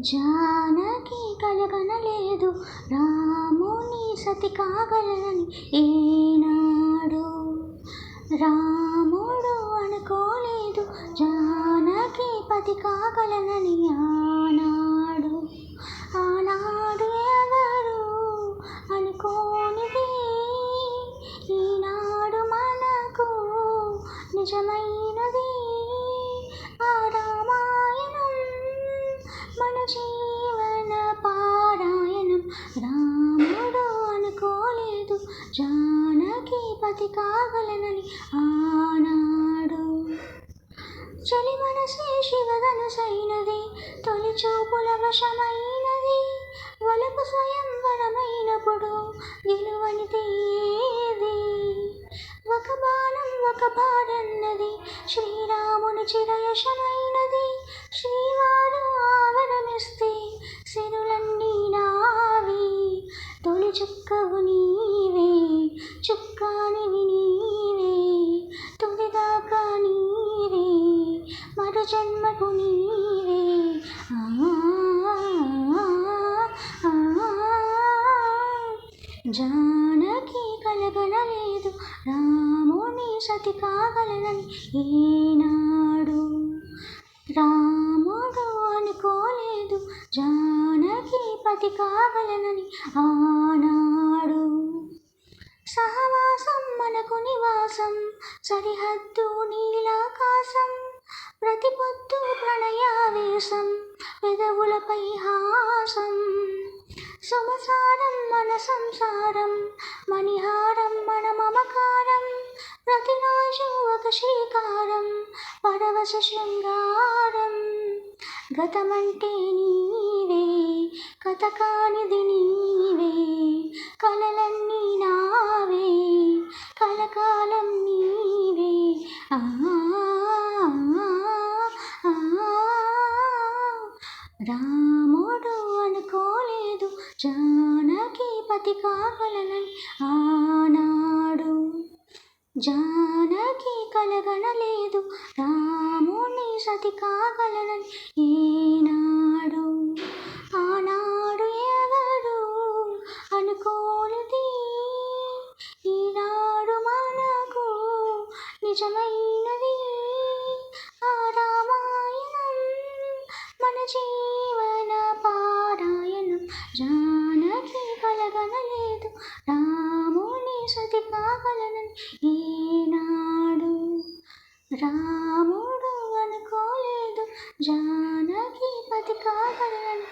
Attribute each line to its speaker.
Speaker 1: జానకి కలగనలేదు రాముని సతి కాగలనని ఏనాడు. రాముడు అనుకోలేదు జానకి పతి కాగలనని ఆనాడు. ఆనాడు ఎవరు అనుకోనిది ఈనాడు మనకు నిజమైనది. ఆ రామాయణం మన జీవన పారాయణం. రాముడు అనుకోలేదు జానకి పతి కాగలనని ఆనాడు. చలి మనసే శివధనుసైనది, తొలి చూపుల వశమైనది. వలపు స్వయంవరమైనప్పుడు గెలువనిది ఏది. ఒక బాణం ఒక భారన్నది, శ్రీరాముని చిరయశమైనది. శ్రీవారు ఆవరమిస్తే సిరులన్నీ నావి. తొలి చుక్కవు నీవే, చుక్కానివి నీవే, తుదిదాకా నీవే, మరు జన్మకు నీవే. జానకి కలగనలేదు రాముని సతి కాగలనని ఏనాడు. రాముడు అనుకోలేదు జానకి పతి కాగలనని ఆనాడు. సహవాసం మనకు నివాసం, సరిహద్దు నీలాకాశం. ప్రతి పొద్దు ప్రణయావేశం, పెదవులపై హాసం. సుమసారం మన సంసారం, మణిహారం మన మమకారం. ప్రతిరోజు ఒక శ్రీకారం, పరవశ శృంగారం. గతమంటే నీవే, కథ కానిది నీవే, కలలన్నీ నావే, కలకాలం నీవే. రాముడు అనుకోలేదు జానకి పతి కాగలనని ఆనాడు. జానకి కలగనలేదు రాముని సతి కాగలనని ఏనాడు. ఆనాడు ఎవరు అనుకోనిది ఈనాడు మనకు నిజమైనది. ఆ రామాయణం మన జీవన పారాయణం. జానకి కలగనలేదు రాముని సతి కాగలనని ఏనాడు. రాముడు అనుకోలేదు జానకి పతి కాగలనని